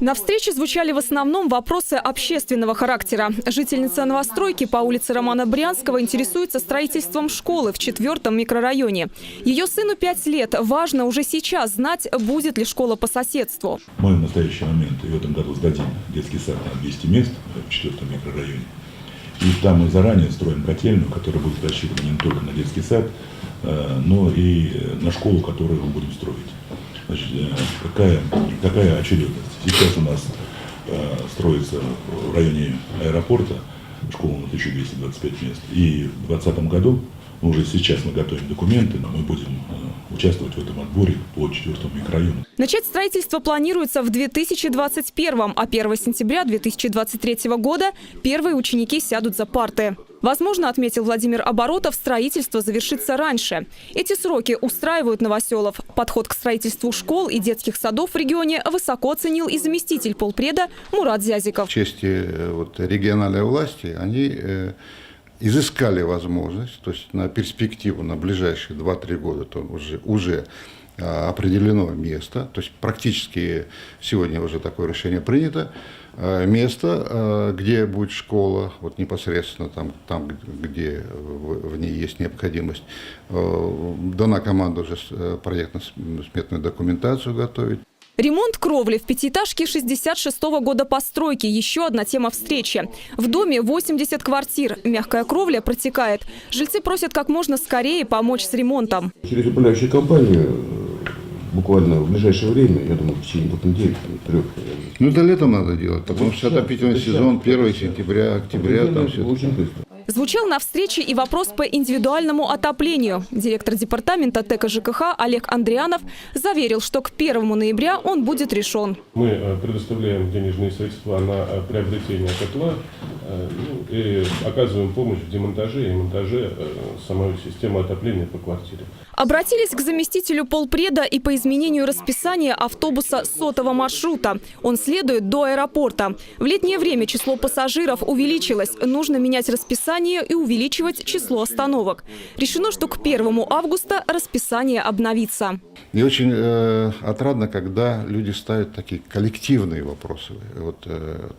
На встрече звучали в основном вопросы общественного характера. Жительница новостройки по улице Романа Брянского интересуется строительством школы в 4-м микрорайоне. Ее сыну 5 лет. Важно уже сейчас знать, будет ли школа по соседству. Мы в настоящий момент и в этом году сдадим детский сад на 200 мест в 4-м микрорайоне. И там мы заранее строим котельную, которая будет рассчитана не только на детский сад, но и на школу, которую мы будем строить. Значит, какая очередность? Сейчас у нас строится в районе аэропорта школа на 1225 мест. И в 2020 году, уже сейчас мы готовим документы, но мы будем участвовать в этом отборе по 4-му микрорайону. Начать строительство планируется в 2021, а 1 сентября 2023 года первые ученики сядут за парты. Возможно, отметил Владимир Оборотов, строительство завершится раньше. Эти сроки устраивают новоселов. Подход к строительству школ и детских садов в регионе высоко оценил и заместитель полпреда Мурат Зязиков. В честь региональной власти они изыскали возможность, то есть на перспективу, на ближайшие 2-3 года, то уже определено место, то есть практически сегодня уже такое решение принято, место, где будет школа, вот непосредственно там где в ней есть необходимость. Дана команда уже проектно-сметную документацию готовить. Ремонт кровли в пятиэтажке 66-го года постройки – еще одна тема встречи. В доме 80 квартир. Мягкая кровля протекает. Жильцы просят как можно скорее помочь с ремонтом. Через управляющую компанию буквально в ближайшее время, я думаю, в течение 2 недель, 3. Ну, это летом надо делать, потому что отопительный сезон 1 сентября, октября. Там все. Очень быстро. Звучал на встрече и вопрос по индивидуальному отоплению. Директор департамента ТЭК и ЖКХ Олег Андрианов заверил, что к 1 ноября он будет решен. Мы предоставляем денежные средства на приобретение котла и оказываем помощь в демонтаже и монтаже самой системы отопления по квартире. Обратились к заместителю полпреда и по изменению расписания автобуса 100-го маршрута. Он следует до аэропорта. В летнее время число пассажиров увеличилось. Нужно менять расписание и увеличивать число остановок. Решено, что к 1 августа расписание обновится. И очень отрадно, когда люди ставят такие коллективные вопросы. Вот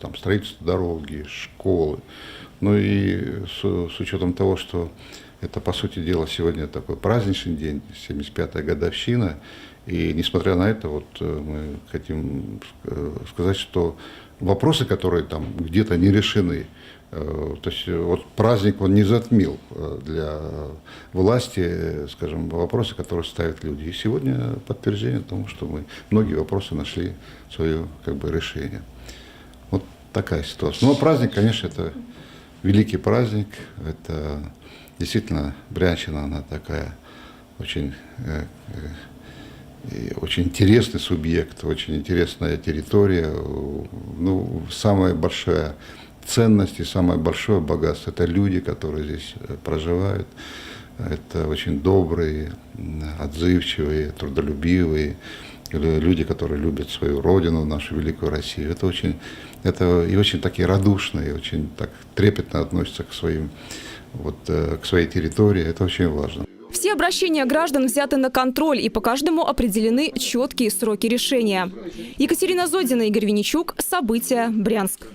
там строительство дороги, школы. Ну и с учетом того, что это, по сути дела, сегодня такой праздничный день, 75-я годовщина. И несмотря на это, вот мы хотим сказать, что вопросы, которые там где-то не решены, то есть вот праздник он не затмил для власти, скажем, вопросы, которые ставят люди. И сегодня подтверждение тому, что мы многие вопросы нашли свое решение. Вот такая ситуация. Ну а праздник, конечно, это великий праздник. Это действительно Брянщина, она такая очень интересный субъект, очень интересная территория. Ну, самая большая ценность и самое большое богатство – это люди, которые здесь проживают. Это очень добрые, отзывчивые, трудолюбивые люди, которые любят свою родину, нашу великую Россию. Это очень такие радушные, очень так трепетно относятся к своей территории. Это очень важно. Все обращения граждан взяты на контроль, и по каждому определены четкие сроки решения. Екатерина Зодина, Игорь Винничук. События. Брянск.